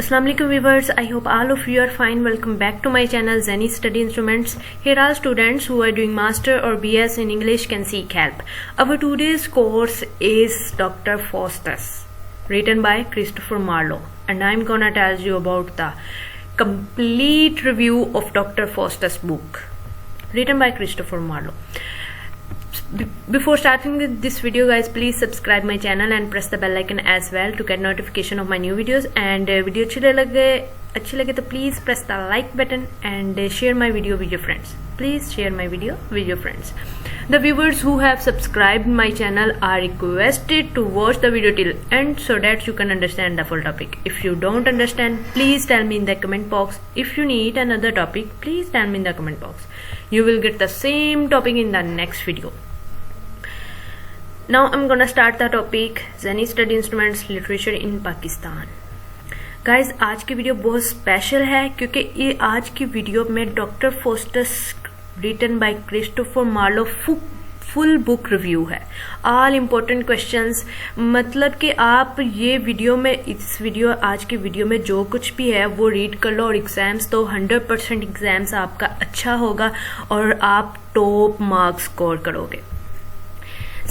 Assalamu alaikum viewers, I hope all of you are fine. Welcome back to my channel Zenny Study Instruments. Here all students who are doing master or BS in English can seek help. Our today's course is Dr. Faustus, written by Christopher Marlowe, and I'm gonna tell you about the complete review of Dr. Faustus book, written by Christopher Marlowe. Before starting this video guys, please subscribe my channel and press the bell icon as well to get notification of my new videos. And video अच्छी लगे तो please press the like button and share my video with your friends. Please share my video with your friends. The viewers who have subscribed my channel are requested to watch the video till end so that you can understand the full topic. If you don't understand, please tell me in the comment box. If you need another topic, please tell me in the comment box. You will get the same topic in the next video. Now I'm gonna start the topic Zenny Study Instruments Literature in Pakistan. Guys आज की video बहुत special है क्योंकि ये आज की video में doctor Faustus written by Christopher Marlowe full book review है. ऑल इम्पोर्टेंट क्वेश्चंस, मतलब कि आप ये वीडियो में आज की वीडियो में जो कुछ भी है वो रीड कर लो और एग्जाम्स तो 100% एग्जाम्स आपका अच्छा होगा और आप टॉप मार्क्स स्कोर करोगे.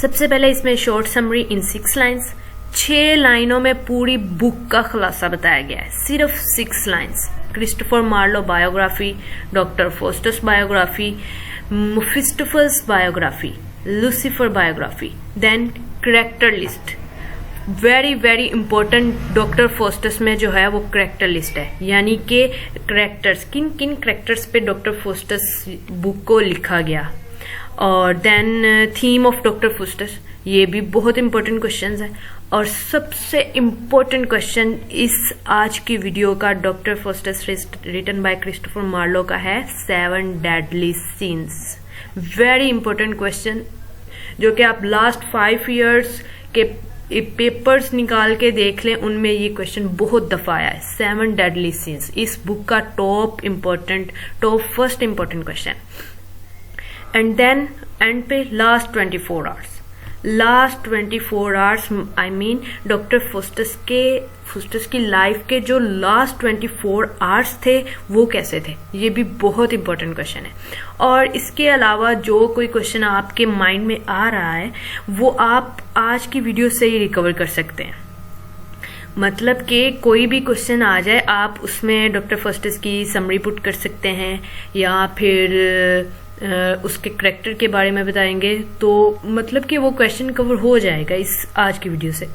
सबसे पहले इसमें शॉर्ट समरी इन 6 लाइन्स, 6 लाइनों में पूरी बुक का खुलासा बताया गया है, सिर्फ 6 lines. Christopher Marlowe biography, Doctor Faustus biography, Mephistopheles biography, Lucifer biography, then character list. Very very important Doctor Faustus में जो है वो करैक्टर लिस्ट है, यानी कि करैक्टर्स, किन किन करैक्टर्स पे डॉक्टर फोस्टस बुक को लिखा गया. और then theme of doctor Faustus, ये भी बहुत इंपॉर्टेंट क्वेश्चंस है. और सबसे इम्पोर्टेंट क्वेश्चन इस आज की वीडियो का doctor Faustus written by Christopher Marlowe का है 7 deadly sins. Very important question जो कि आप लास्ट 5 इयर्स के पेपर्स निकाल के देख लें, उनमें ये क्वेश्चन बहुत दफा आया है. 7 डेडली सीन्स इस बुक का top first important question. And then end पे last 24 hours I mean Doctor Faustus की लाइफ के जो लास्ट 24 आवर्स थे वो कैसे थे, ये भी बहुत इंपॉर्टेंट क्वेश्चन है. और इसके अलावा जो कोई क्वेश्चन आपके माइंड में आ रहा है वो आप आज की वीडियो से ही रिकवर कर सकते हैं. मतलब कि कोई भी क्वेश्चन आ जाए आप उसमें डॉक्टर फोस्टस की समरी पुट कर सकते हैं या फिर उसके करैक्टर के बारे में बताएंगे, तो मतलब कि वो क्वेश्चन कवर हो जाएगा इस आज की वीडियो से.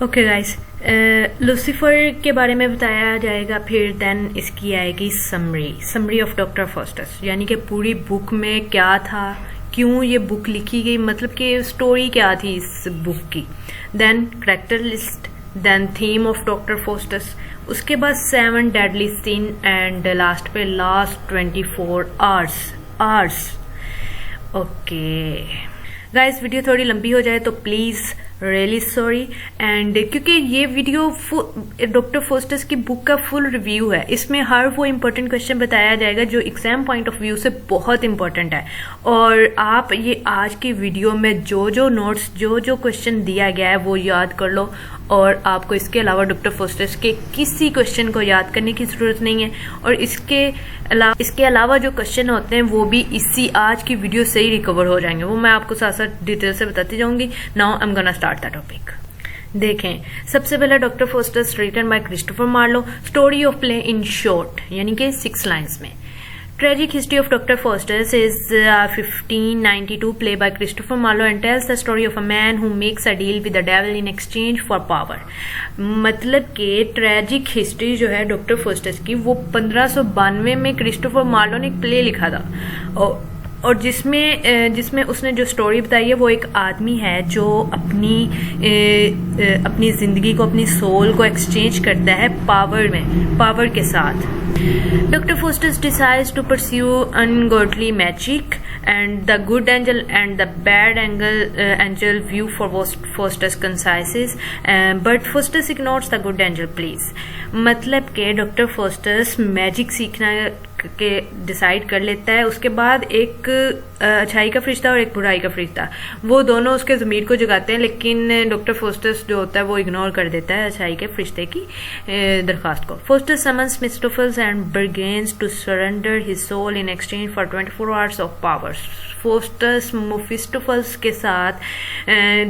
ओके गाइस, लूसीफर के बारे में बताया जाएगा, फिर देन इसकी आएगी समरी ऑफ डॉक्टर फोस्टस, यानी कि पूरी बुक में क्या था, क्यों ये बुक लिखी गई, मतलब कि स्टोरी क्या थी इस बुक की. Then character list, then theme of doctor Faustus, उसके बाद 7 डेडली सीन एंड लास्ट पे last 24 hours. Okay guys, video थोड़ी लंबी हो जाए तो प्लीज रियली सॉरी. एंड क्योंकि ये वीडियो डॉक्टर फोस्टस की बुक का फुल रिव्यू है, इसमें हर वो इम्पोर्टेंट क्वेश्चन बताया जाएगा जो एग्जाम पॉइंट ऑफ व्यू से बहुत इंपॉर्टेंट है. और आप ये आज की वीडियो में जो नोट्स जो क्वेश्चन दिया गया है वो याद कर लो, और आपको इसके अलावा डॉक्टर फोस्टस के किसी क्वेश्चन को याद करने की जरूरत नहीं है. और इसके अलावा जो क्वेश्चन होते हैं वो भी इसी आज की वीडियो से ही रिकवर हो जाएंगे, वो मैं आपको साथ साथ डिटेल से बताती जाऊंगी. Now I am gonna start the topic. देखें, सबसे पहले doctor Faustus written by Christopher Marlowe, story of play in short, यानी कि 6 लाइन्स में. Tragic history of Dr. Faustus is a 1592 play by Christopher Marlowe and tells the story of a man who makes a deal with the devil in exchange for power. मतलब कि tragic history जो है doctor Faustus की वो 1592 में Christopher Marlowe ने एक play लिखा था, और जिसमें उसने जो स्टोरी बताई है वो एक आदमी है जो अपनी जिंदगी को, अपनी सोल को एक्सचेंज करता है पावर के साथ. Dr. Faustus decides to pursue ungodly magic, and the good angel and the bad angel view for Faustus coincides, but Faustus ignores the good angel pleas. मतलब के डॉक्टर फोस्टस मैजिक सीखना के decide कर लेता है। उसके बाद एक अच्छाई का फरिश्ता और एक बुराई का फरिश्ता, वो दोनों उसके ज़मीर को जगाते हैं, लेकिन डॉक्टर फोस्टस जो होता है वो इग्नोर कर देता है अच्छाई के फरिश्ते की दरख्वास्त को। Faustus summons Mephistopheles and bargains to surrender his soul in exchange for 24 hours of power। Faustus मेफिस्टोफेल्स के साथ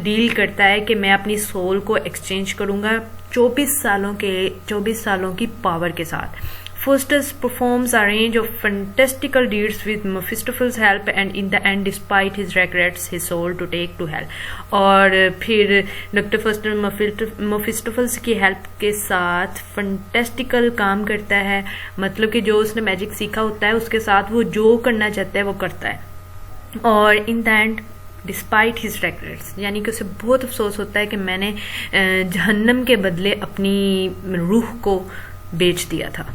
डील करता है कि मैं अपनी सोल को एक्सचेंज करूंगा 24 सालों की पावर के साथ। Faustus performs a range of fantastical deeds with Mephistopheles' help, and in the end, despite his regrets, his soul to take to hell। और फिर डॉक्टर फोस्टस मेफिस्टोफेल्स की हेल्प के साथ फंटेस्टिकल काम करता है, मतलब कि जो उसने मैजिक सीखा होता है उसके साथ वो जो करना चाहता है वो करता है। और in the end despite his regrets, यानी कि उसे बहुत अफसोस होता है कि मैंने जहन्नम के बदले अपनी रूह को बेच दिया था।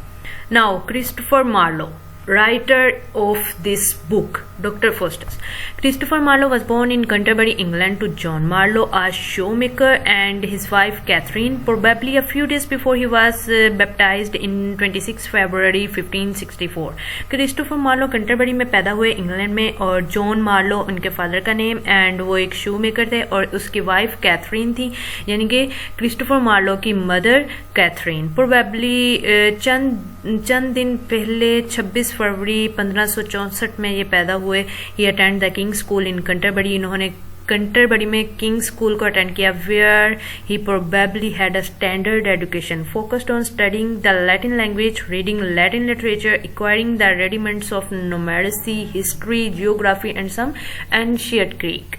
Now, Christopher Marlowe, writer of this book, Dr. Faustus. Christopher Marlowe was born in Canterbury, England, to John Marlowe, a shoemaker, and his wife Catherine, probably a few days before he was baptized in 26 February 1564. Christopher Marlowe Canterbury में पैदा हुए, England में, और John Marlowe उनके father का name, and वो एक shoemaker थे, और उसकी वाइफ कैथरीन थी, यानी कि क्रिस्टोफर मार्लो की मदर कैथरीन। प्रोबेबली चंद दिन पहले 26 फरवरी 1564 में ये पैदा हुए। He attend the King School in Canterbury, इन्होंने कंटरबरी में किंग स्कूल को अटेंड किया, where he probably had a standard education focused on studying the Latin language, reading Latin literature, acquiring the rudiments of numeracy, history, geography and some ancient Greek.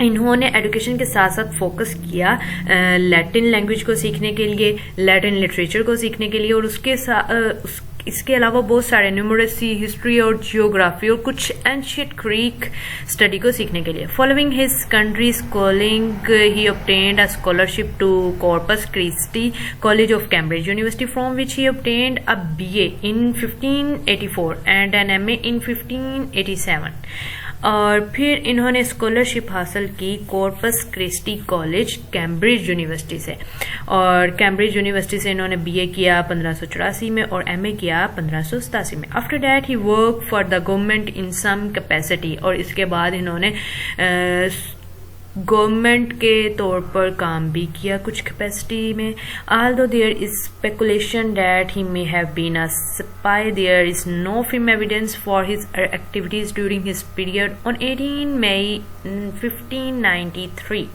इन्होंने education के साथ साथ focus किया Latin language को सीखने के लिए, Latin literature को सीखने के लिए, और इसके अलावा बहुत सारे न्यूमरेसी, हिस्ट्री और जियोग्राफी और कुछ एंशिएंट ग्रीक स्टडी को सीखने के लिए। Following his country schooling he obtained a scholarship to Corpus Christi college of Cambridge university, from which he obtained a BA in 1584 and an MA in 1587। और फिर इन्होंने स्कॉलरशिप हासिल की Corpus Christi college Cambridge university से, और Cambridge university से इन्होंने BA किया 1584 में और MA किया 1587 में। After that he work for the government in some capacity, और इसके बाद इन्होंने गवर्नमेंट के तौर पर काम भी किया कुछ कैपेसिटी में। although there is speculation that he may have been a spy, there is no firm evidence for his activities during his period. On 18 May 1593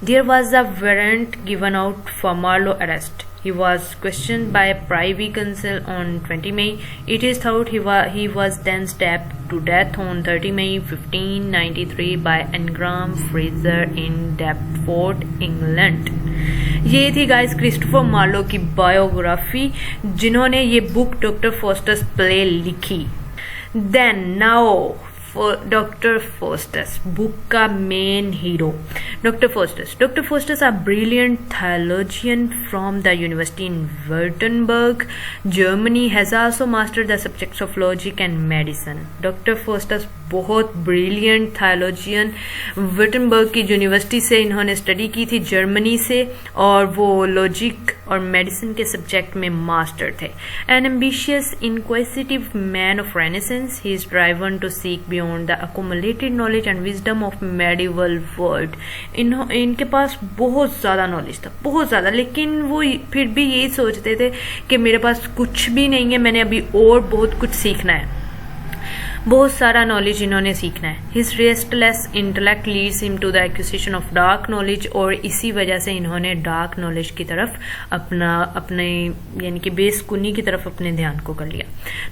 there was a warrant given out for Marlowe arrest. He was questioned by Privy Council on 20 May. It is thought he was then stabbed to death on 30 May 1593 by Engram Fraser in Deptford, England. ये थी guys Christopher Marlowe की biography, जिन्होंने ये book doctor Faustus play लिखी। Then now Doctor Faustus, book का main hero Doctor Faustus a brilliant theologian from the university in Württemberg, Germany, has also mastered the subjects of logic and medicine. Doctor Faustus बहुत brilliant theologian, Wittenberg की university से इन्होंने study की थी, Germany से, और वो लॉजिक और मेडिसिन के सब्जेक्ट में मास्टर थे। An ambitious inquisitive man of Renaissance, he is driven to seek beyond the accumulated knowledge and wisdom of medieval world. इनके पास बहुत ज़्यादा नॉलेज था, बहुत ज़्यादा, लेकिन वो फिर भी यही सोचते थे कि मेरे पास कुछ भी नहीं है, मैंने अभी और बहुत कुछ सीखना है, बहुत सारा नॉलेज इन्होंने सीखना है। His restless intellect leads him to the acquisition of dark knowledge, और इसी वजह से इन्होंने डार्क नॉलेज की तरफ अपने यानी कि बेसकुनी की तरफ अपने ध्यान को कर लिया।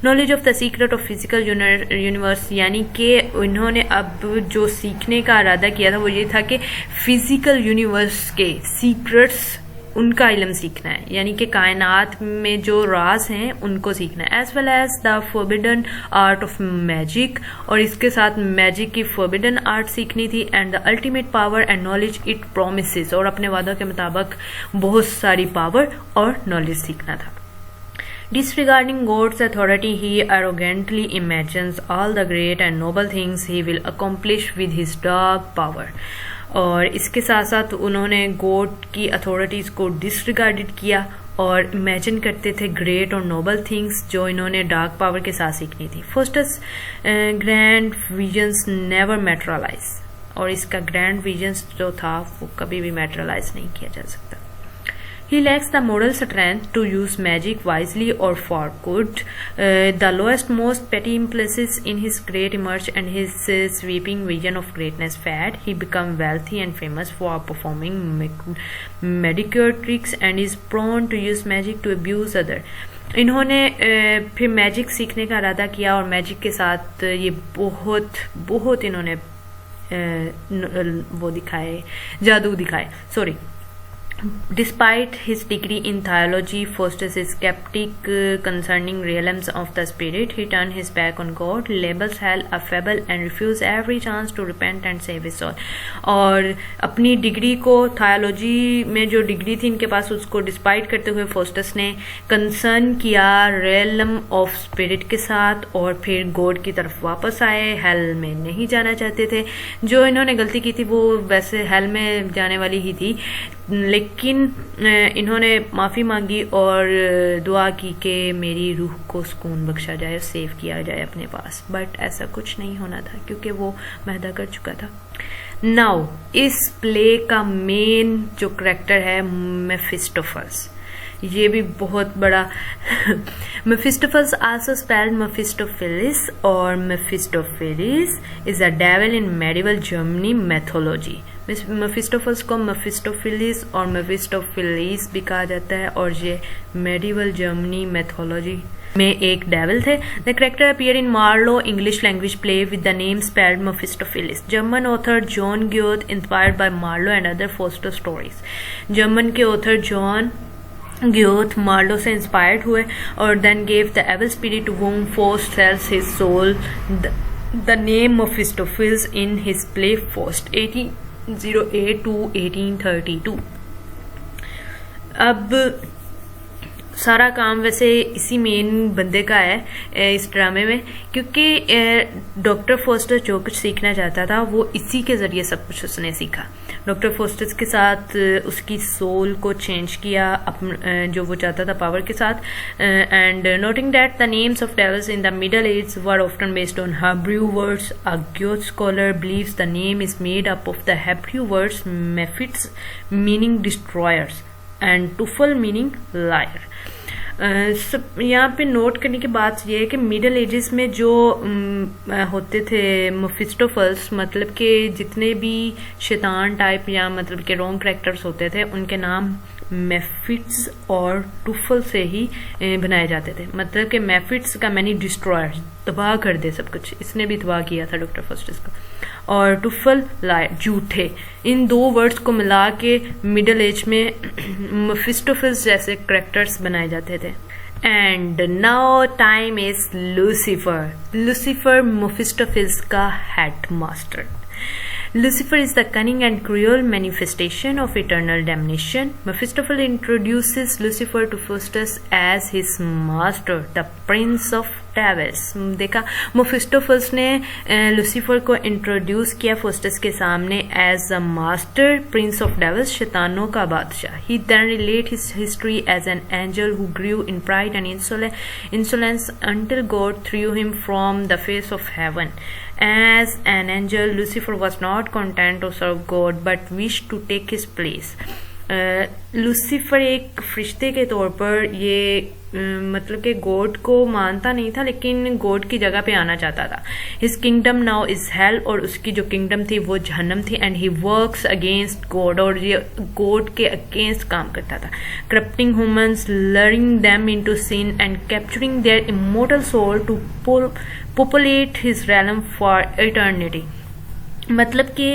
Knowledge of the secret of physical universe, यानी कि इन्होंने अब जो सीखने का इरादा किया था वो ये था कि फिजिकल यूनिवर्स के सीक्रेट्स, उनका इल्म सीखना है, यानी कि कायनात में जो राज हैं उनको सीखना है। As well as the forbidden art of magic, और इसके साथ मैजिक की फॉरबिडन आर्ट सीखनी थी, and the ultimate power and knowledge it promises, और अपने वादों के मुताबिक बहुत सारी पावर और नॉलेज सीखना था। Disregarding God's authority, he arrogantly imagines all the great and noble things he will accomplish with his dark power. और इसके साथ साथ उन्होंने गॉड की अथॉरिटीज को डिसरिगार्डेड किया और इमेजिन करते थे ग्रेट और नोबल थिंग्स जो इन्होंने डार्क पावर के साथ सीखनी थी। फोस्टर्स ग्रैंड विजन्स नेवर मैटेरियलाइज, और इसका ग्रैंड विजन्स जो था वो कभी भी मैटेरियलाइज नहीं किया जा सकता। He lacks the moral strength to use magic wisely or for good. The lowest, most petty impulses in his great emerge and his sweeping vision of greatness fad. He become wealthy and famous for performing mediocre tricks and is prone to use magic to abuse other. इन्होंने फिर magic सीखने का इरादा किया और magic के साथ ये बहुत इन्होंने वो दिखाए, जादू दिखाए, sorry. Despite his degree in theology, Faustus is skeptic concerning realms of the spirit. He turned his back on God, labels hell a fable, and refused every chance to repent and save his soul. और अपनी degree को, थायोलॉजी में जो degree थी इनके पास, उसको despite करते हुए फोस्टस ने कंसर्न किया रियलम ऑफ स्पिरिट के साथ, और फिर गॉड की तरफ वापस आए। हेल में नहीं जाना चाहते थे। जो इन्होंने गलती की थी वो वैसे हेल में जाने वाली ही थी, लेकिन इन्होंने माफ़ी मांगी और दुआ की कि मेरी रूह को सुकून बख्शा जाए, सेव किया जाए अपने पास। बट ऐसा कुछ नहीं होना था क्योंकि वो महदा कर चुका था। नाउ इस प्ले का मेन जो करेक्टर है मेफिस्टोफेलेस, ये भी बहुत बड़ा मेफिस्टोफेलेस आल्सो स्पेल्ड मेफिस्टोफेलिस और Mephistophilis is a devil in medieval Germany mythology. Mephistopheles को मेफिस्टोफेलिस और मेफिस्टोफेलिस भी कहा जाता है और ये मेडिवल जर्मनी मैथोलॉजी में एक डेविल थे। The character appear in Marlowe English language play with the name spelled Mephistophilis. German author John Goethe inspired by Marlowe and other Faust stories. German के ऑथर जॉन ग्योथ मार्लो से inspired हुए और then gave the evil spirit to whom Faust sells his soul the name Mephistopheles in his play Faust 1808 to 1832। अब सारा काम वैसे इसी main बंदे का है इस ड्रामे में, क्योंकि डॉक्टर फोस्टर जो कुछ सीखना चाहता था वो इसी के जरिए सब कुछ उसने सीखा। डॉक्टर फोस्टर के साथ उसकी सोल को चेंज किया जो वो चाहता था पावर के साथ। And noting that the names of devils in the middle age were often based on Hebrew words, a Goethe scholar believes the name is made up of the Hebrew words mephits meaning destroyers and tophel meaning liar. यहाँ पे note करने की बात यह है कि middle edges में जो होते थे मेफिस्टोफेलेस, मतलब कि जितने भी शैतान टाइप या मतलब के रॉन्ग कैरेक्टर्स होते थे उनके नाम मेफिट्स और टुफल से ही बनाए जाते थे। मतलब कि मेफिट्स का मैनी डिस्ट्रॉयर, तबाह कर दे सब कुछ, इसने भी तबाह किया था डॉक्टर फोस्टस को, और टुफल लायर, झूठे। इन दो वर्ड्स को मिला के मिडल एज में मेफिस्टोफेलेस जैसे कैरेक्टर्स बनाए जाते थे। And now time is Lucifer. Lucifer Mephistopheles का head master. Lucifer is the cunning and cruel manifestation of eternal damnation. Mephistopheles introduces Lucifer to Faustus as his master, the prince of devils. देखा, मेफिस्टोफेलेस ने Lucifer को introduce किया Faustus के सामने as a master, prince of devils, शैतानों का बादशाह। He then relate his history as an angel who grew in pride and insolence until God threw him from the face of heaven. As an angel, Lucifer was not content to serve God but wished to take his place. Lucifer एक फरिश्ते के तौर पर ये मतलब कि God को मानता नहीं था, लेकिन गॉड की जगह पे आना चाहता था। His kingdom now is hell, और उसकी जो किंगडम थी वो जहन्नम थी। And he works against God, और ये गॉड के अगेंस्ट काम करता था। Corrupting humans, luring them into sin and capturing their immortal soul to populate his realm for eternity. मतलब कि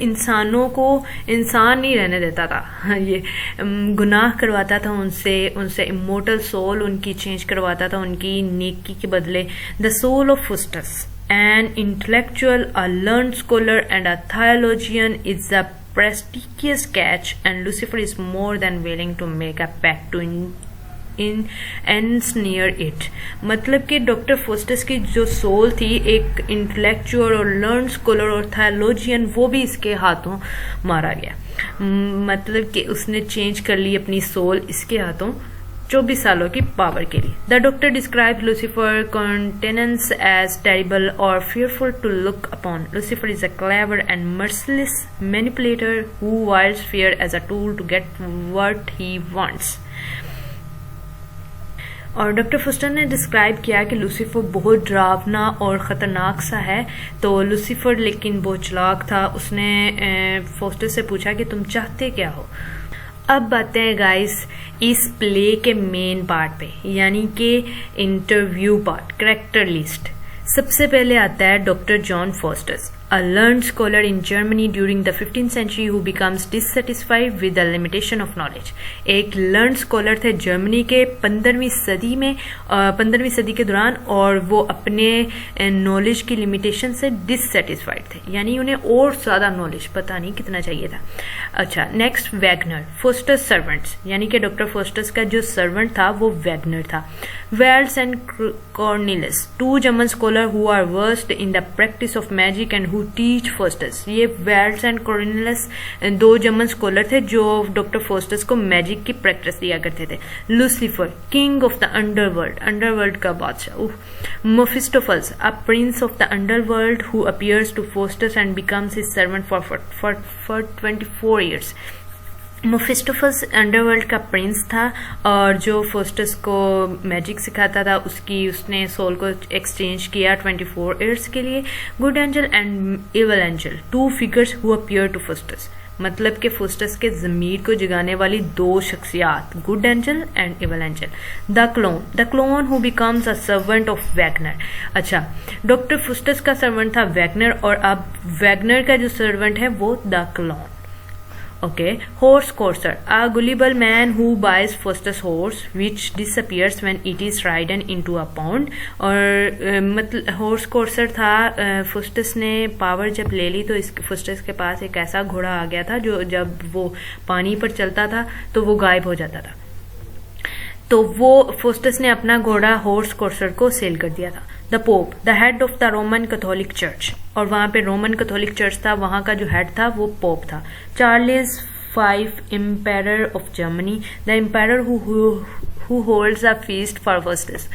इंसानों को इंसान नहीं रहने देता था, ये गुनाह करवाता था उनसे इमोर्टल सोल उनकी चेंज करवाता था उनकी नेकी के बदले। The soul of Faustus, an intellectual, a learned scholar and a theologian, is a prestigious catch, and Lucifer is more than willing to make a pact to in ensnare it. मतलब कि doctor Faustus की जो soul थी, एक intellectual और learn scholar और theologian, वो भी इसके हाथों मारा गया। मतलब कि उसने चेंज कर ली अपनी सोल इसके हाथों 24 सालों की पावर के लिए। The doctor describe Lucifer countenance as terrible और fearful to look upon. Lucifer is a clever and merciless manipulator who wields fear as a tool to get what he wants. और doctor poster ने describe किया कि Lucifer बहुत डरावना और ख़तरनाक सा है। तो लूसीफर लेकिन बहुत चालाक था। उसने फोस्टर से पूछा कि तुम चाहते क्या हो। अब बातें हैं गाइस इस प्ले के मेन पार्ट पे, यानी कि इंटरव्यू पार्ट, कैरेक्टर लिस्ट। सबसे पहले आता है doctor John Faustus, a learned scholar in Germany during the 15th century who becomes dissatisfied with the limitation of knowledge. एक learned scholar थे जर्मनी के 15वीं सदी में, 15वीं सदी के दौरान, और वो अपने नॉलेज की लिमिटेशन से डिससेटिस्फाइड थे, यानी उन्हें और ज़्यादा नॉलेज पता नहीं कितना चाहिए था। अच्छा, नेक्स्ट वैगनर, फोस्टस सर्वेंट्स, यानी कि डॉक्टर फोस्टस का जो सर्वेंट था वो वैगनर था। Valdes and Cornelius, two German scholar who are versed in the practice of magic and who teach Faustus. ये वेल्स एंड कॉर्नेलियस दो जर्मन स्कॉलर थे जो डॉक्टर फोस्टस को मैजिक की प्रैक्टिस दिया करते थे। Lucifer, king of the underworld, underworld का बादशाह। Mephistopheles, a prince of the underworld who appears to Faustus and becomes his servant for 24 years. Mephistopheles underworld का प्रिंस था और जो फोस्टस को मैजिक सिखाता था उसने सोल को एक्सचेंज किया 24 years के लिए। Good angel and evil angel, two figures who appear to Faustus. मतलब कि फोस्टस के ज़मीर को जगाने वाली दो शख्सियात, good angel and evil angel. The clown who becomes a servant of Wagner. अच्छा, डॉक्टर फोस्टस का सर्वेंट था वैगनर और अब वैगनर का जो सर्वेंट है वो the clown. Okay, horse courser, a gullible man who buys Foster's horse which disappears when it is ridden into a pond. और मतलब horse courser था, फोस्टस ने पावर जब ले ली तो इस फोस्टस के पास एक ऐसा घोड़ा आ गया था जो जब वो पानी पर चलता था तो वो गायब हो जाता था। तो वो फोस्टस ने अपना घोड़ा हॉर्स कोर्सर को सेल कर दिया था। The pope, the head of the Roman Catholic church, और वहां पे रोमन कैथोलिक चर्च था, वहां का जो हेड था वो पोप था। Charles V, empire of Germany, the empire who holds a feast for Faustus.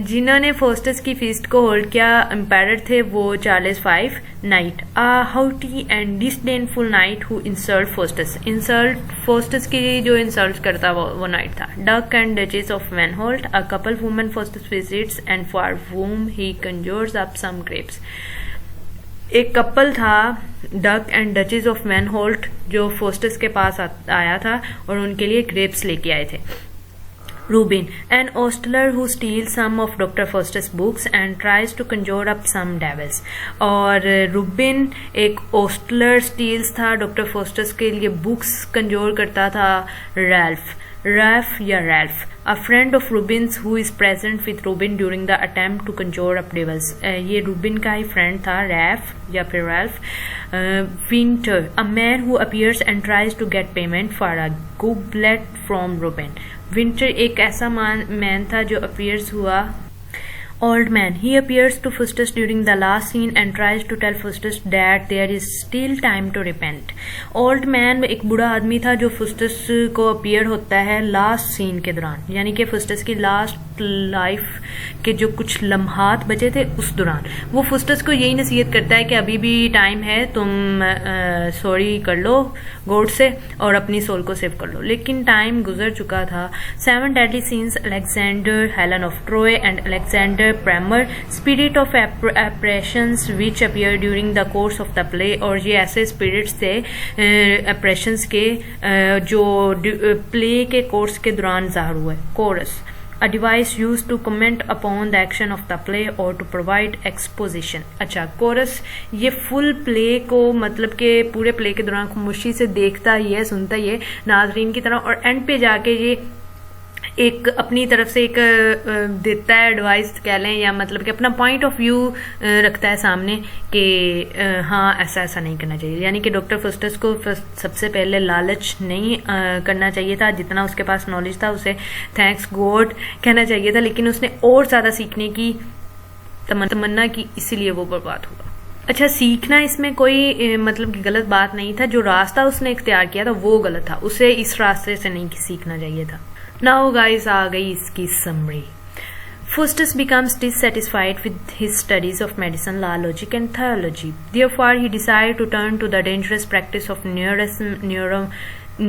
जिन्होंने फोस्टस की फीस्ट को होल्ड किया एम्पायर थे वो Charles V। Knight, a haughty and disdainful knight who insult Faustus, insult Faustus की जो insult करता वो नाइट था। Duke and duchess of Vanholt, a couple woman Faustus visits and for whom he conjures up some grapes. एक couple था duke and duchess of वेनहोल्ट जो Faustus के पास आया था और उनके लिए ग्रेप्स लेके आए थे। Rubin, an ostler who steals some of Dr. Foster's books and tries to conjure up some devils. और रूबिन एक ओस्टलर स्टील्स था, डॉक्टर फोस्टस के लिए बुक्स कंजोर करता था। रैल्फ या Ralph, a friend of Rubin's who is present with Rubin during the attempt to conjure up devils. ये Rubin का ही फ्रेंड था, रैफ या फिर Ralph. Winter, a man who appears and tries to get payment for a goblet from Rubin. Winter एक ऐसा man था जो appears हुआ। Old man, he appears to Foster's during the last scene and tries to tell Foster's that there is still time to repent. Old man एक बूढ़ा आदमी था जो फोस्टस को अपीयर होता है लास्ट सीन के दौरान, यानी कि फोस्टस की लास्ट लाइफ के जो कुछ लम्हात बचे थे उस दौरान वो फोस्टस को यही नसीहत करता है कि अभी भी टाइम है, तुम सॉरी कर लो गॉड से और अपनी सोल को सेव कर लो, लेकिन टाइम गुजर चुका था। 7 deadly scenes, Alexander, Helen of Troy and Alexander Primer, spirit of apparitions which appear during the course of the play। और ये ऐसे spirits थे apparitions के जो प्ले के कोर्स के दौरान ज़ाहिर हुए। Chorus, a device used to comment upon the action of the play or to provide exposition। अच्छा, कोरस ये फुल प्ले को मतलब के पूरे प्ले के दौरान खामोशी से देखता ही है, सुनता ही है नाजरीन की तरह, और एंड पे जाके ये एक अपनी तरफ से एक देता है एडवाइस कह लें, या मतलब कि अपना पॉइंट ऑफ व्यू रखता है सामने कि हाँ ऐसा ऐसा नहीं करना चाहिए। यानी कि डॉक्टर फोस्टस को सबसे पहले लालच नहीं करना चाहिए था, जितना उसके पास नॉलेज था उसे थैंक्स गॉड कहना चाहिए था, लेकिन उसने और ज़्यादा सीखने की तमन्ना की, इसीलिए वो बर्बाद हुआ। अच्छा, सीखना इसमें कोई मतलब कि गलत बात नहीं था, जो रास्ता उसने इख्तियार किया था वो गलत था, उसे इस रास्ते से नहीं सीखना चाहिए था। नाउ गाइस आ गई इसकी summary. Faustus becomes dissatisfied with his studies of medicine, law, logic and theology. Therefore, he decided to turn to the dangerous practice of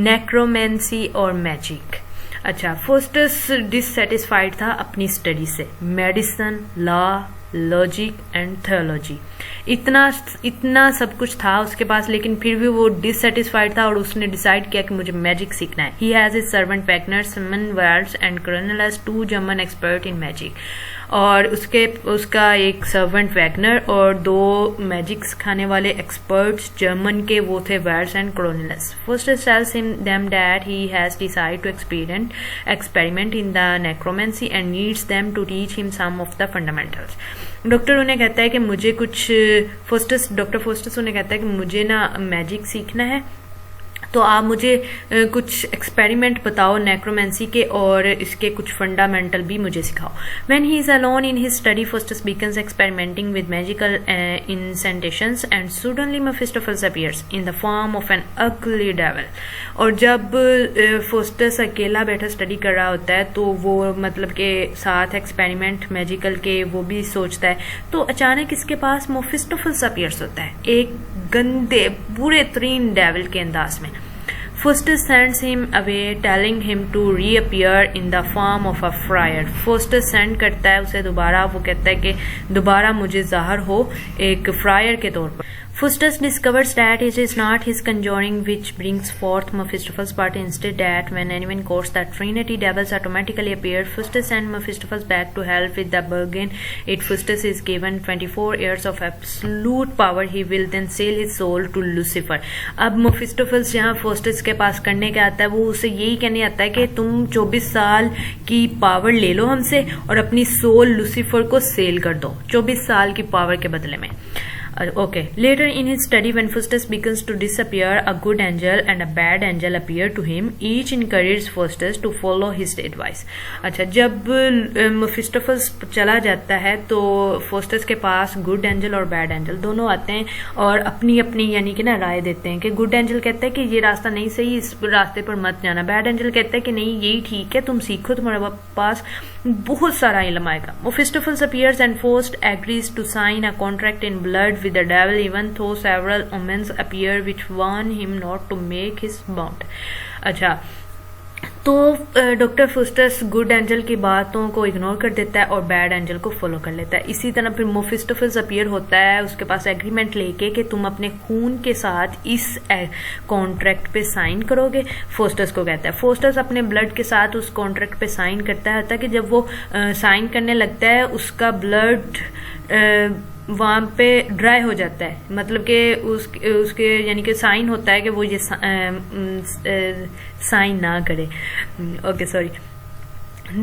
necromancy or magic. अच्छा, फोस्टस डिससेटिस्फाइड था अपनी स्टडी से, medicine, law, logic and theology, इतना सब कुछ था उसके पास, लेकिन फिर भी वो डिससेटिस्फाइड था और उसने डिसाइड किया कि मुझे मैजिक सीखना है। He has his servant Wagner, Simon words and Cornel, 2 German expert in magic, और उसका एक सर्वेंट वैगनर और 2 मैजिक सिखाने वाले एक्सपर्ट्स जर्मन के, वो थे words and Cornelius. Faustus tells them that he has decided to experiment in the necromancy and needs them to teach him some of the fundamentals. Doctor उन्हें कहता है कि मुझे डॉक्टर फोस्टस उन्हें कहता है कि मुझे ना मैजिक सीखना है, तो आप मुझे कुछ एक्सपेरिमेंट बताओ नेक्रोमेंसी के, और इसके कुछ फंडामेंटल भी मुझे सिखाओ। When he is alone in his study, Faustus begins experimenting with magical incantations and suddenly Mephistopheles appears in the form of an ugly devil. और जब फोस्टस अकेला बैठा स्टडी कर रहा होता है तो वो मतलब के साथ एक्सपेरिमेंट मैजिकल के वो भी सोचता है, तो अचानक इसके पास मेफिस्टोफेल्स अपीयर्स होता है एक गंदे बुरे तरीन डेविल के अंदाज में। Faustus sends him away, telling him to reappear in the form of a friar. Faustus send करता है उसे दोबारा, वो कहता है कि दोबारा मुझे ज़ाहिर हो एक फ्रायर के तौर पर। Faustus discovers that it is not his conjuring which brings forth Mephistopheles, but instead that when anyone quotes the Trinity, devils automatically appear. Faustus sends Mephistopheles back to hell with the bargain. Faustus is given 24 years of absolute power. He will then sell his soul to Lucifer. अब Mephistopheles जहाँ Faustus के पास करने के आता है, वो उसे यही कहने आता है कि तुम 24 साल की पावर ले लो हमसे और अपनी सोल लूसीफर को सेल कर दो 24 साल की पावर के बदले में। Okay. Later in his study, when Faustus begins to disappear, a good angel and a bad angel appear to him. Each encourages Faustus to follow his advice. अच्छा, जब मेफिस्टोफेल्स चला जाता है तो फोस्टस के पास गुड एंजल और बैड एंजल दोनों आते हैं और अपनी अपनी यानी कि ना राय देते हैं कि गुड एंजल कहता है कि ये रास्ता नहीं सही, इस रास्ते पर मत जाना। बैड एंजल कहता है कि नहीं यही ठीक है, तुम सीखो, तुम्हारे पास बहुत सारा इल्म आएगा। Mephistopheles appears and Faust agrees to sign a contract in blood with the devil, even though several omens appear which warn him not to make his bond. अच्छा, तो डॉक्टर फोस्टस गुड एंजल की बातों को ignore कर देता है और bad angel को फॉलो कर लेता है। इसी तरह फिर मेफिस्टोफेल्स अपीयर होता है उसके पास एग्रीमेंट लेके कि तुम अपने खून के साथ इस कॉन्ट्रैक्ट पे साइन करोगे। फोस्टस को कहता है, फोस्टस अपने ब्लड के साथ उस कॉन्ट्रैक्ट पे साइन करता है ताकि जब वो साइन करने लगता है उसका ब्लड वहाँ पे ड्राई हो जाता है, मतलब कि उसके यानी कि साइन होता है कि वो ये साइन ना करे। Okay sorry.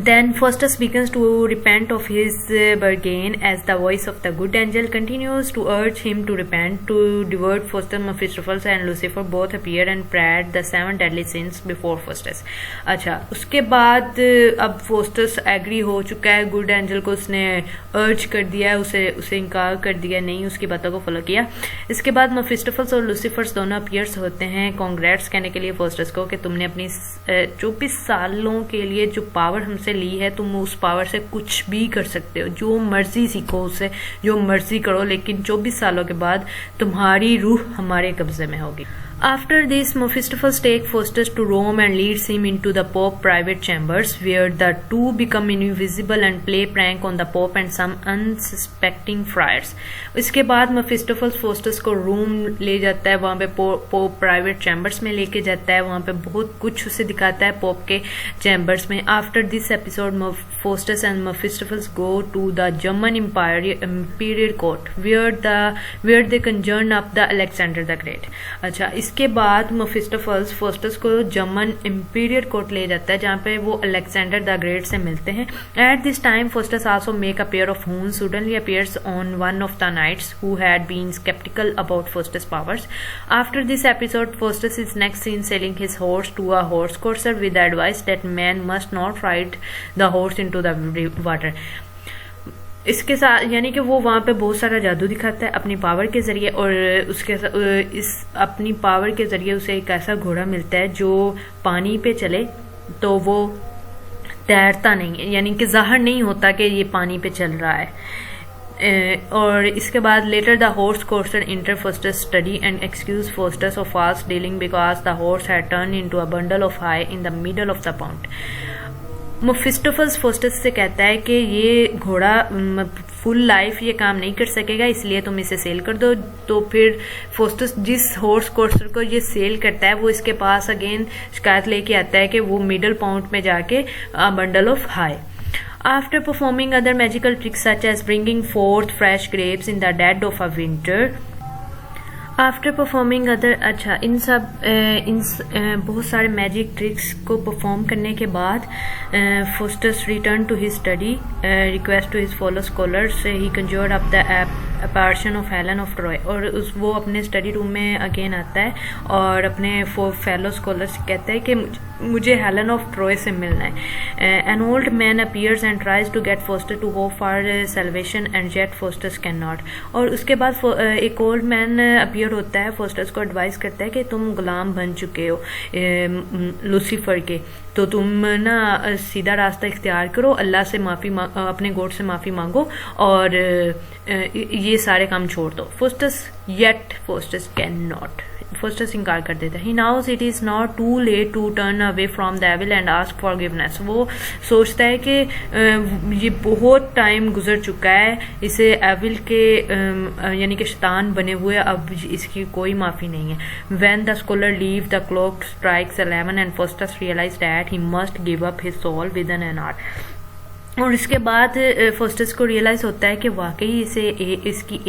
Then Faustus begins to repent of his bargain as the voice of the good angel continues to urge him to repent. To divert Faustus, Mephistopheles and Lucifer both appear and parade the 7 deadly sins before Faustus. अच्छा, उसके बाद अब Faustus agree हो चुका है, good angel को उसने अर्ज कर दिया है, उसे इनकार कर दिया, नहीं उसकी बातों को फॉलो किया। इसके बाद Mephistopheles और Lucifer दोनों अपीयर्स होते हैं कांग्रेट्स कहने के लिए Faustus को कि तुमने अपनी 24 सालों के लिए जो पावर से ली है तुम उस पावर से कुछ भी कर सकते हो, जो मर्जी सीखो, उससे जो मर्जी करो, लेकिन 24 सालों के बाद तुम्हारी रूह हमारे कब्जे में होगी। After this, Mephistopheles takes Faustus to Rome and leads him into the Pope's private chambers, where the two become invisible and play prank on the Pope and some unsuspecting friars. इसके बाद Mephistopheles Faustus को रोम ले जाता है, वहाँ पे pope private chambers में लेके जाता है, वहाँ पे बहुत कुछ उसे दिखाता है पोप के चैम्बर्स में। After this episode, Faustus and Mephistopheles go to the German imperial court, where they conjure up the Alexander the Great. अच्छा, इसके बाद मेफिस्टोफेल्स फोस्टस को जर्मन इंपीरियल कोर्ट ले जाता है, जहाँ पे वो अलेक्जेंडर द ग्रेट से मिलते हैं. At this time Faustus also make a pair of हून suddenly appears on one of the knights who had been sceptical about Faustus powers. After this episode Faustus is next seen selling his horse to a horse courser with advice that man must not ride the horse into the water. इसके साथ यानी कि वो वहाँ पे बहुत सारा जादू दिखाता है अपनी पावर के जरिए, और उसके इस अपनी पावर के जरिए उसे एक ऐसा घोड़ा मिलता है जो पानी पे चले तो वो तैरता नहीं है, यानी कि जाहिर नहीं होता कि ये पानी पे चल रहा है. और इसके बाद later the horse courser enter Faustus study and excuse Faustus of fast dealing because the horse had turn into a bundle of hay in the middle of the pound. Mephistopheles Faustus से कहता है कि ये घोड़ा full life ये काम नहीं कर सकेगा, इसलिए तुम इसे सेल कर दो. तो फिर फोस्टस जिस हॉर्स कोर्सर को ये सेल करता है वो इसके पास अगेन शिकायत लेके आता है कि वो मिडल पाउंड में जाके bundle of high. After performing other magical tricks such as bringing forth fresh grapes in the dead of a winter, after performing other इन बहुत सारे मैजिक ट्रिक्स को परफॉर्म करने के बाद Faustus return to his study request to his fellow scholars he conjured up the apparition of Helen of Troy. और वो अपने स्टडी रूम में अगेन आता है और अपने फेलो स्कॉलर्स कहता है कि मुझे हेलन ऑफ ट्रॉय से मिलना है. An old man appears and tries to get Foster to hope for salvation and yet Faustus can not. और उसके बाद एक ओल्ड मैन अपीयर होता है, फोस्टस को एडवाइस करता है कि तुम गुलाम बन चुके हो लूसीफर के, तो तुम ना सीधा रास्ता इख्तियार करो, अल्लाह से माफी अपने गॉड से माफी मांगो और ये सारे काम छोड़ दो. Faustus can not. फोस्टस इनकार कर देता है. He knows it is not too late to turn away from the evil and ask forgiveness. वो सोचता है कि ये बहुत टाइम गुजर चुका है इसे एविल के यानी कि शैतान बने हुए, अब इसकी कोई माफी नहीं है. When the scholar leave the clock strikes 11 and Faustus realize that he must give up his soul with an hour. और इसके बाद फोस्टस को रियलाइज होता है कि वाकई इसे इसकी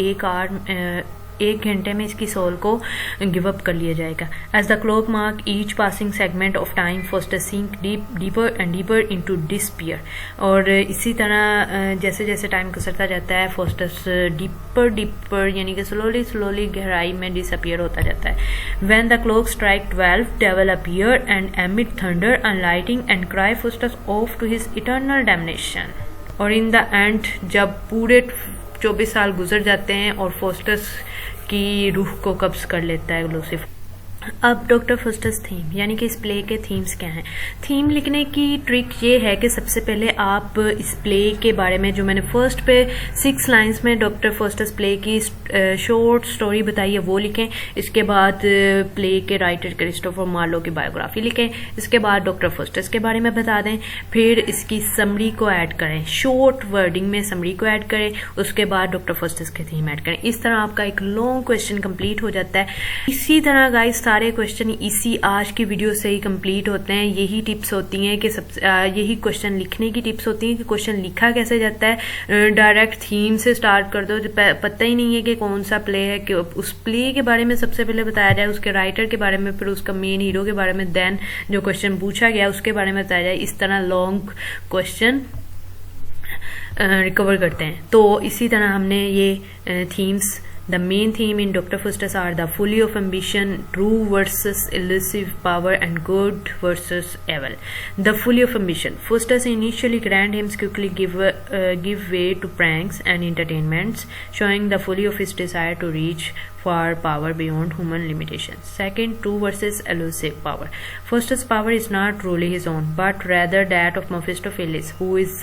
एक घंटे में इसकी सोल को गिव अप कर लिया जाएगा. As the clock mark each passing segment of time Faustus sink deeper and deeper into despair. और इसी तरह जैसे जैसे टाइम गुजरता जाता है फोस्टस डीपर यानी कि स्लोली गहराई में डिसअपियर होता जाता है. When the clock strike 12 devil appear and emit thunder and lighting and cry Faustus off to his eternal damnation. और इन द एंड जब पूरे 24 साल गुजर जाते हैं और फोस्टस की रूह को कब्ज कर लेता है लूसीफर. अब डॉक्टर फोस्टस थीम यानी कि इस प्ले के थीम्स क्या हैं. थीम लिखने की ट्रिक ये है कि सबसे पहले आप इस प्ले के बारे में, जो मैंने फर्स्ट पे 6 लाइंस में डॉक्टर फोस्टस प्ले की शॉर्ट स्टोरी बताई है वो लिखें. इसके बाद प्ले के राइटर क्रिस्टोफर मार्लो की बायोग्राफी लिखें. इसके बाद डॉक्टर फोस्टस के बारे में बता दें. फिर इसकी समरी को ऐड करें, शॉर्ट वर्डिंग में समरी को ऐड करें. उसके बाद डॉक्टर फोस्टस के थीम ऐड करें. इस तरह आपका एक लॉन्ग क्वेश्चन कंप्लीट हो जाता है. इसी तरह गाइस सारे क्वेश्चन इसी आज की वीडियो से ही कंप्लीट होते हैं. यही टिप्स होती हैं कि यही क्वेश्चन लिखने की टिप्स होती हैं कि क्वेश्चन लिखा कैसे जाता है. डायरेक्ट थीम से स्टार्ट कर दो. पता ही नहीं है कि कौन सा प्ले है, कि उस प्ले के बारे में सबसे पहले बताया जाए, उसके राइटर के बारे में, फिर उसका मेन हीरो के बारे में, देन जो क्वेश्चन पूछा गया उसके बारे में बताया जाए. इस तरह लॉन्ग क्वेश्चन रिकवर करते हैं. तो इसी तरह हमने ये themes, the main theme in Dr. Faustus are the folly of ambition, true versus elusive power, and good versus evil. The folly of ambition. Faustus' initially grand aims quickly give way to pranks and entertainments, showing the folly of his desire to reach for power beyond human limitations. Second, true versus elusive power. Faustus' power is not truly his own, but rather that of Mephistopheles, who is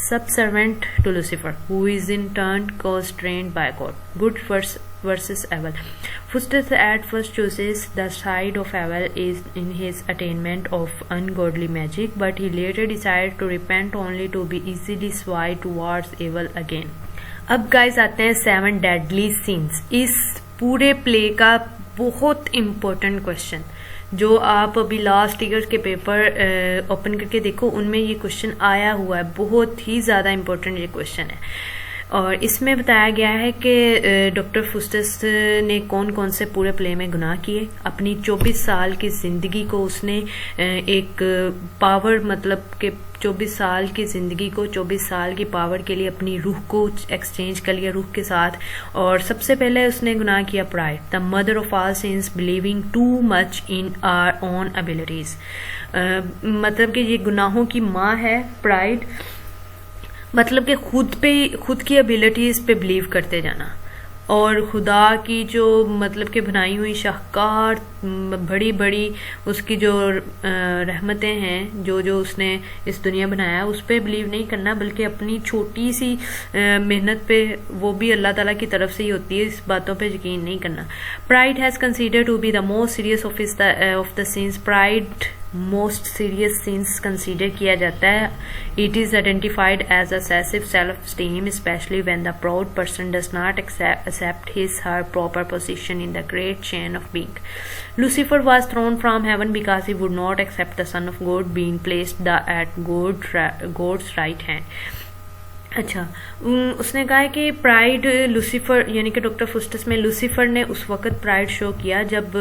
subservient to Lucifer, who is in turn constrained by God. Good versus evil. Faustus at first chooses the side of evil is in his attainment of ungodly magic, but he later decides to repent only to be easily swayed towards evil again. अब guys आते हैं 7 deadly sins. इस पूरे play का बहुत important question जो आप अभी लास्ट ईयर के पेपर ओपन करके देखो, उनमें ये क्वेश्चन आया हुआ है. बहुत ही ज्यादा इम्पोर्टेंट ये क्वेश्चन है. और इसमें बताया गया है कि डॉक्टर फुस्टस ने कौन कौन से पूरे प्ले में गुनाह किए। अपनी 24 साल की ज़िंदगी को उसने एक पावर, मतलब कि 24 साल की ज़िंदगी को 24 साल की पावर के लिए अपनी रूह को एक्सचेंज कर लिया, रूह के साथ। और सबसे पहले उसने गुनाह किया pride, the mother of all sins, believing too much in our own abilities. मतलब कि ये गुनाहों की माँ है प्राइड, मतलब कि खुद की एबिलिटीज पे बिलीव करते जाना, और खुदा की जो मतलब कि बनाई हुई शाहकार बड़ी बड़ी उसकी जो रहमतें हैं, जो उसने इस दुनिया बनाया उस पर बिलीव नहीं करना, बल्कि अपनी छोटी सी मेहनत पे, वो भी अल्लाह ताला की तरफ से ही होती है, इस बातों पे यकीन नहीं करना। Pride has considered to be the most serious of the sins. Pride most serious sins consider किया जाता है। It is identified as excessive self esteem, especially when the proud person does not accept his her proper position in the great chain of being. Lucifer was thrown from heaven because he would not accept the Son of God being placed at God's right hand. अच्छा, उसने कहा है कि pride Lucifer यानी कि doctor Faustus में Lucifer ने उस वक़्त प्राइड शो किया जब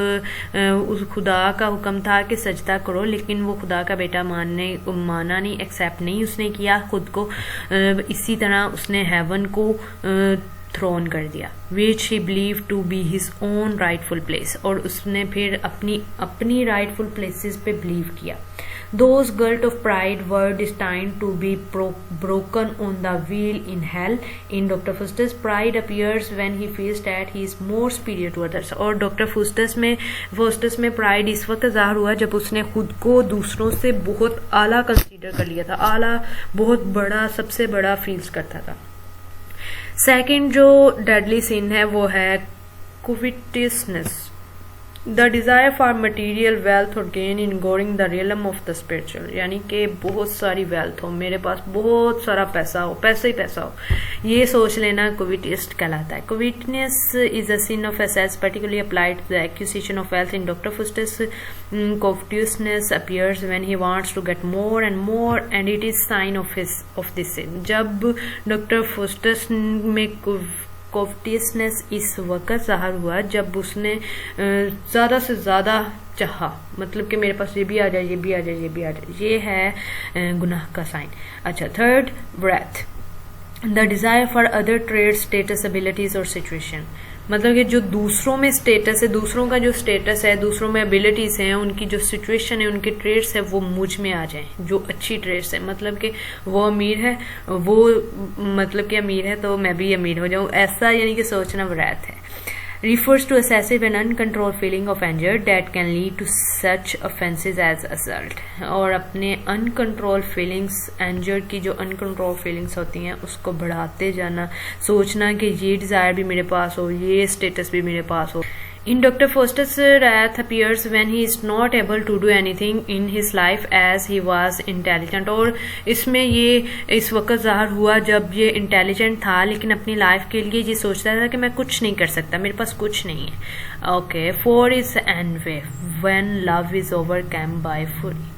उस खुदा का हुक्म था कि सजदा करो, लेकिन वो खुदा का बेटा माना नहीं, एक्सेप्ट नहीं उसने किया खुद को। इसी तरह उसने हेवन को थ्रोन कर दिया, which he believe to be his own rightful place, और उसने फिर अपनी राइटफुल प्लेसेस पे बिलीव किया। Those guilt of pride were destined to be broken on the wheel in hell. In Dr. Faustus, pride appears when he feels that he is more superior to others. और Doctor Faustus में pride इस वक्त ज़ाहिर हुआ जब उसने खुद को दूसरों से बहुत आला कंसीडर कर लिया था, आला, बहुत बड़ा, सबसे बड़ा फील्स करता था। सेकंड जो डेडली सिन है वो है covetiousness, the desire for material wealth और gain ignoring the realm of the spiritual, यानी कि बहुत सारी वेल्थ हो, मेरे पास बहुत सारा पैसा हो, पैसा ही पैसा हो, ये सोच लेना कोविटियस्ट कहलाता है। Covetousness is a sin of excess particularly applied to the acquisition of wealth. In Doctor Faustus, covetousness appears when he wants to get more and it is sign of this sin. जब Doctor Faustus में कोविटियसनेस इस वक्त ज़ाहिर हुआ जब उसने ज़्यादा से ज़्यादा चाहा, मतलब कि मेरे पास ये भी आ जाए, ये भी आ जाए, ये भी आ जाए, ये है गुनाह का साइन। अच्छा, third breath, the desire for other trade, status, abilities और सिचुएशन, मतलब कि जो दूसरों में स्टेटस है, दूसरों का जो स्टेटस है, दूसरों में एबिलिटीज हैं, उनकी जो सिचुएशन है, उनके ट्रेड्स है, वो मुझ में आ जाएं, जो अच्छी ट्रेड्स है, मतलब कि वो अमीर है, वो मतलब कि अमीर है तो मैं भी अमीर हो जाऊं, ऐसा यानी कि सोचना वरात है। refers to excessive and uncontrolled feeling of anger that can lead to such offenses as assault। और अपने uncontrolled feelings, anger की जो uncontrolled feelings होती हैं उसको बढ़ाते जाना, सोचना कि ये डिज़ायर भी मेरे पास हो, ये स्टेटस भी मेरे पास हो। In Dr. Faustus, wrath appears when he is not able to do anything in his life as he was intelligent। और इसमें ये इस वक्त ज़ाहिर हुआ जब ये इंटेलिजेंट था लेकिन अपनी लाइफ के लिए ये सोचता था कि मैं कुछ नहीं कर सकता, मेरे पास कुछ नहीं है। Okay, 4 is envy, when love is overcome by fury।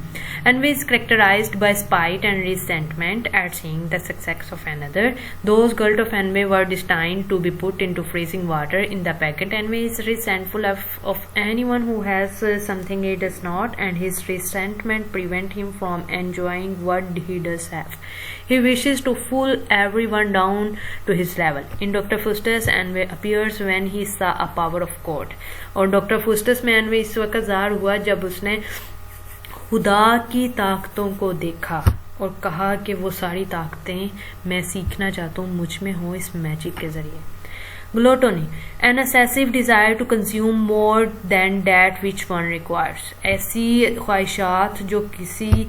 Envy is characterized by spite and resentment at seeing the success of another. Those guilt of envy were destined to be put into freezing water in the packet. Envy is resentful of anyone who has something he does not, and his resentment prevent him from enjoying what he does have. He wishes to pull everyone down to his level. In Dr. Faustus, envy appears when he saw a power of God। और Doctor Faustus में envy इस वक्त ज़ाहिर हुआ जब उसने खुदा की ताकतों को देखा और कहा कि वो सारी ताकतें मैं सीखना चाहता हूँ, मुझ में हो इस मैजिक के जरिए। Gluttony, an excessive desire to consume more than that which one requires, ऐसी ख्वाहिशात जो किसी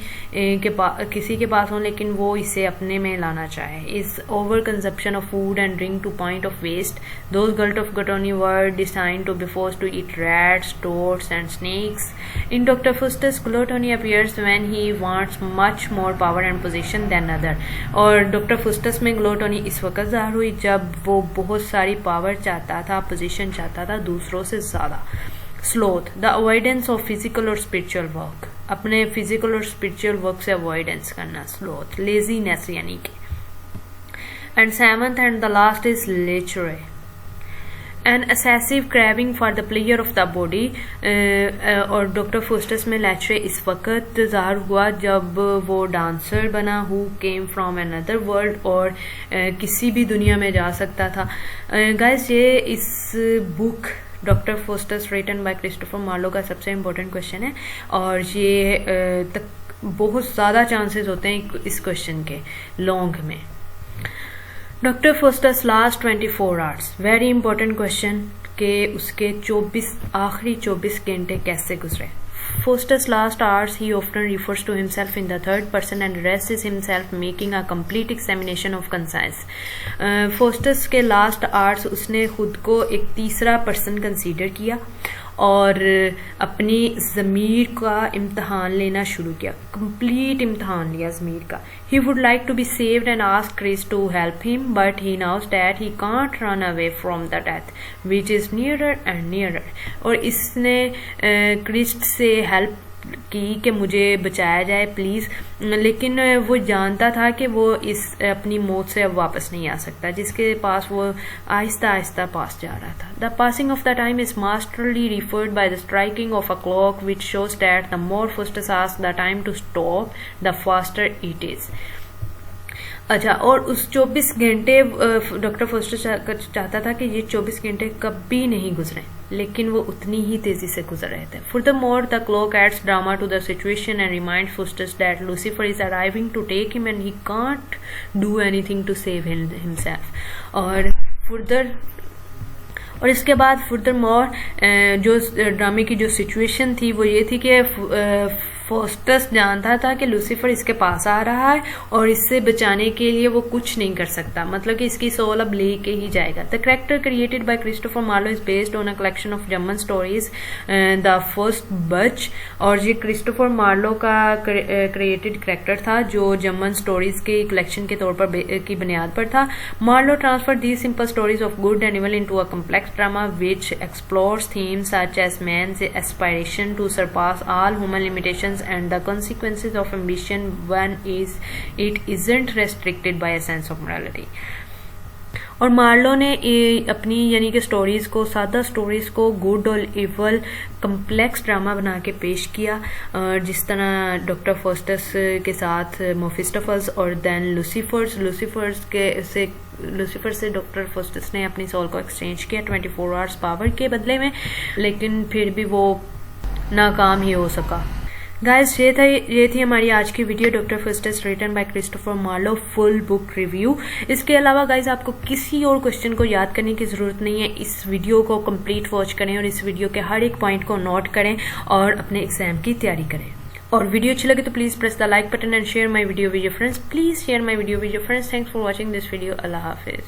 के पास हो लेकिन वो इसे अपने में लाना चाहे। Is over consumption of food and drink to point of waste. Those guilt of gluttony were designed to be forced to eat rats, toads and snakes. In Doctor Faustus, gluttony appears when he wants much more power and position than other. और Doctor Faustus में gluttony इस वक्त ज़ाहिर हुई जब वो बहुत सारी पावर चाहता था, पोजीशन चाहता था दूसरों से ज्यादा। Sloth, the avoidance of physical और स्पिरिचुअल वर्क, अपने फिजिकल और स्पिरिचुअल वर्क से अवॉइडेंस करना। स्लोथ, लेजीनेस यानी कि and seventh and the last is lechery. An excessive craving for the pleasure of the body. और डॉक्टर फोस्टस में लेचरे इस वक्त ज़ाहिर हुआ जब वो डांसर बना who came from another world, और किसी भी दुनिया में जा सकता था। गाइस ये इस book doctor Faustus written by Christopher Marlowe का सबसे इम्पोर्टेंट क्वेश्चन है, और ये बहुत ज़्यादा चांसेस होते हैं इस क्वेश्चन के लॉन्ग में। Doctor Faustus last 24 hours, very important question के उसके आखिरी 24 घंटे कैसे गुजरे। Foster's last hours, he often refers to himself in the third person and addresses himself making a complete examination of conscience. Foster's के last hours उसने खुद को एक तीसरा पर्सन कंसीडर किया और अपनी ज़मीर का इम्तहान लेना शुरू किया, कंप्लीट इम्तहान लिया ज़मीर का। He would like to be saved and asked Christ to help him, but he knows that he can't run away from the death, which is nearer and nearer. और इसने क्रिस्ट से हेल्प की कि मुझे बचाया जाए प्लीज़, लेकिन वो जानता था कि वो इस अपनी मौत से अब वापस नहीं आ सकता, जिसके पास वो आहिस्ता आहिस्ता पास जा रहा था। The passing of the time is masterly referred by the striking of a clock which shows that the more Faustus asks the time to stop the faster it is. अच्छा, और उस 24 घंटे डॉक्टर फोस्टस चाहता था कि ये 24 घंटे कभी नहीं गुजरे, लेकिन वो उतनी ही तेजी से गुजर रहे थे। Furthermore, the clock adds drama to the situation and reminds Faustus that Lucifer is arriving to take him and he can't do anything to save himself. और इसके बाद फर्दरमोर जो ड्रामे की जो सिचुएशन थी वो ये थी कि फोस्टस जानता था कि लूसीफर इसके पास आ रहा है और इससे बचाने के लिए वो कुछ नहीं कर सकता, मतलब कि इसकी सोल अब लेके ही जाएगा। The character created by Christopher Marlowe is based on a collection of German stories the first batch, और ये क्रिस्टोफर मार्लो का क्रिएटेड कैरेक्टर था जो जर्मन स्टोरीज के कलेक्शन के तौर पर की बुनियाद पर था। Marlowe transfer these simple stories of good and evil into a complex drama which explores themes such as man's aspiration to surpass all human limitations and the consequences of ambition when it isn't restricted by a sense of morality. और Marlowe ने अपनी यानी कि stories को, सादा stories को good और evil complex drama बना के पेश किया, जिस तरह डॉक्टर फोस्टस के साथ मोफिस्टोफल्स और देन लूसीफर से डॉक्टर फोस्टस ने अपनी सोल को एक्सचेंज किया 24 आवर्स पावर के बदले में, लेकिन फिर भी वो नाकाम ही हो सका। गाइस ये थी हमारी आज की video, doctor Faustus written by Christopher Marlowe full book review. इसके अलावा गाइस आपको किसी और क्वेश्चन को याद करने की जरूरत नहीं है, इस वीडियो को कंप्लीट वॉच करें और इस वीडियो के हर एक पॉइंट को नोट करें और अपने एग्जाम की तैयारी करें। और वीडियो अच्छी लगे तो please press the like button and share my video with your friends. Please share my video with your friends. Thanks for watching this video. Allah Hafiz.